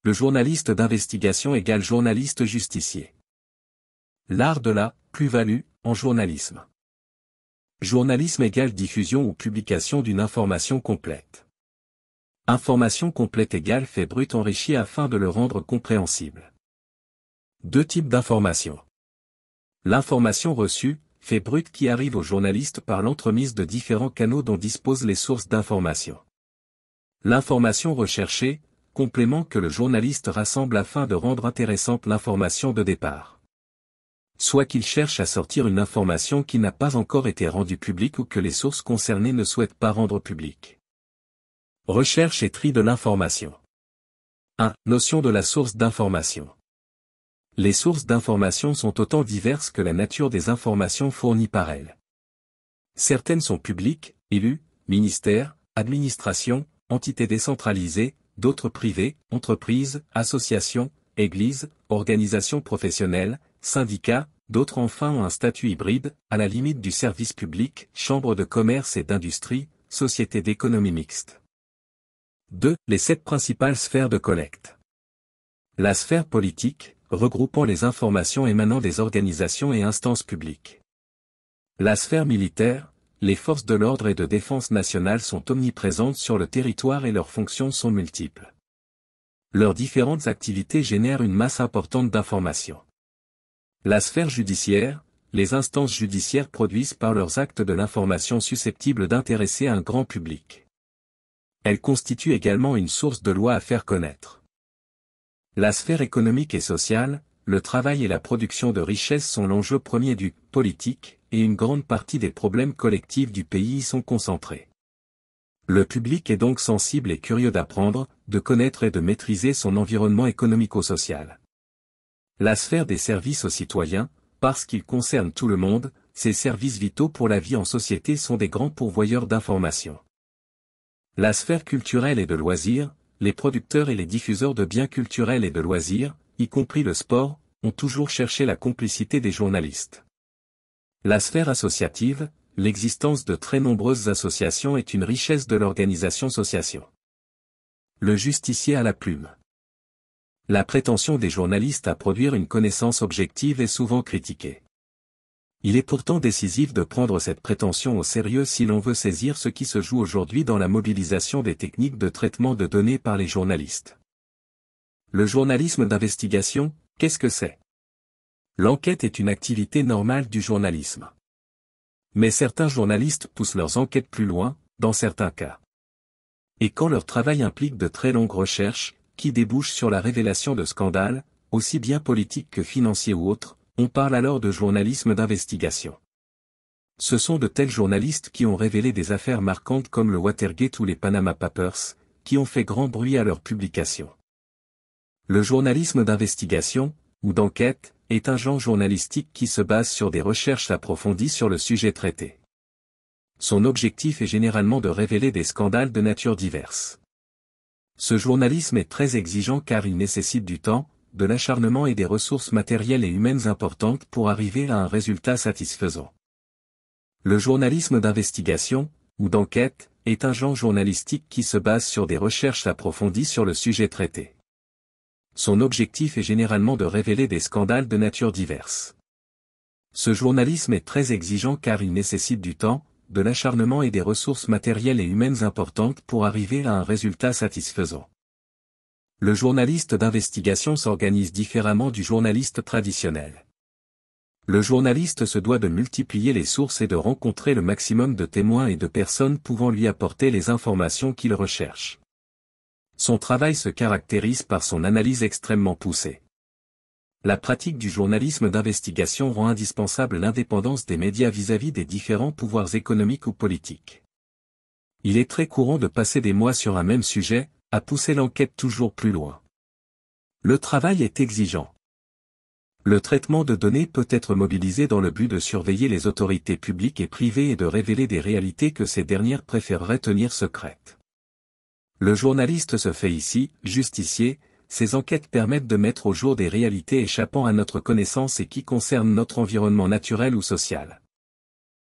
Le journaliste d'investigation égale journaliste justicier. L'art de la plus-value en journalisme. Journalisme égale diffusion ou publication d'une information complète. Information complète égale fait brut enrichi afin de le rendre compréhensible. Deux types d'informations. L'information reçue, fait brut qui arrive au journaliste par l'entremise de différents canaux dont disposent les sources d'information. L'information recherchée, complément que le journaliste rassemble afin de rendre intéressante l'information de départ. Soit qu'il cherche à sortir une information qui n'a pas encore été rendue publique ou que les sources concernées ne souhaitent pas rendre publique. Recherche et tri de l'information. 1. Notion de la source d'information. Les sources d'information sont autant diverses que la nature des informations fournies par elles. Certaines sont publiques, élus, ministères, administrations, entités décentralisées, d'autres privées, entreprises, associations, églises, organisations professionnelles, syndicats, d'autres enfin ont un statut hybride, à la limite du service public, chambres de commerce et d'industrie, sociétés d'économie mixte. 2. Les 7 principales sphères de collecte. La sphère politique, regroupant les informations émanant des organisations et instances publiques. La sphère militaire, les forces de l'ordre et de défense nationale sont omniprésentes sur le territoire et leurs fonctions sont multiples. Leurs différentes activités génèrent une masse importante d'informations. La sphère judiciaire, les instances judiciaires produisent par leurs actes de l'information susceptible d'intéresser un grand public. Elle constitue également une source de loi à faire connaître. La sphère économique et sociale, le travail et la production de richesses sont l'enjeu premier du politique, et une grande partie des problèmes collectifs du pays y sont concentrés. Le public est donc sensible et curieux d'apprendre, de connaître et de maîtriser son environnement économico-social. La sphère des services aux citoyens, parce qu'ils concernent tout le monde, ces services vitaux pour la vie en société sont des grands pourvoyeurs d'informations. La sphère culturelle et de loisirs, les producteurs et les diffuseurs de biens culturels et de loisirs, y compris le sport, ont toujours cherché la complicité des journalistes. La sphère associative, l'existence de très nombreuses associations est une richesse de l'organisation-association. Le justicier à la plume. La prétention des journalistes à produire une connaissance objective est souvent critiquée. Il est pourtant décisif de prendre cette prétention au sérieux si l'on veut saisir ce qui se joue aujourd'hui dans la mobilisation des techniques de traitement de données par les journalistes. Le journalisme d'investigation, qu'est-ce que c'est ? L'enquête est une activité normale du journalisme. Mais certains journalistes poussent leurs enquêtes plus loin, dans certains cas. Et quand leur travail implique de très longues recherches, qui débouchent sur la révélation de scandales, aussi bien politiques que financiers ou autres, on parle alors de journalisme d'investigation. Ce sont de tels journalistes qui ont révélé des affaires marquantes comme le Watergate ou les Panama Papers, qui ont fait grand bruit à leur publication. Le journalisme d'investigation, ou d'enquête, est un genre journalistique qui se base sur des recherches approfondies sur le sujet traité. Son objectif est généralement de révéler des scandales de nature diverse. Ce journalisme est très exigeant car il nécessite du temps, de l'acharnement et des ressources matérielles et humaines importantes pour arriver à un résultat satisfaisant. Le journalisme d'investigation, ou d'enquête, est un genre journalistique qui se base sur des recherches approfondies sur le sujet traité. Son objectif est généralement de révéler des scandales de nature diverse. Ce journalisme est très exigeant car il nécessite du temps, de l'acharnement et des ressources matérielles et humaines importantes pour arriver à un résultat satisfaisant. Le journaliste d'investigation s'organise différemment du journaliste traditionnel. Le journaliste se doit de multiplier les sources et de rencontrer le maximum de témoins et de personnes pouvant lui apporter les informations qu'il recherche. Son travail se caractérise par son analyse extrêmement poussée. La pratique du journalisme d'investigation rend indispensable l'indépendance des médias vis-à-vis des différents pouvoirs économiques ou politiques. Il est très courant de passer des mois sur un même sujet, à pousser l'enquête toujours plus loin. Le travail est exigeant. Le traitement de données peut être mobilisé dans le but de surveiller les autorités publiques et privées et de révéler des réalités que ces dernières préféreraient tenir secrètes. Le journaliste se fait ici, justicier, ces enquêtes permettent de mettre au jour des réalités échappant à notre connaissance et qui concernent notre environnement naturel ou social.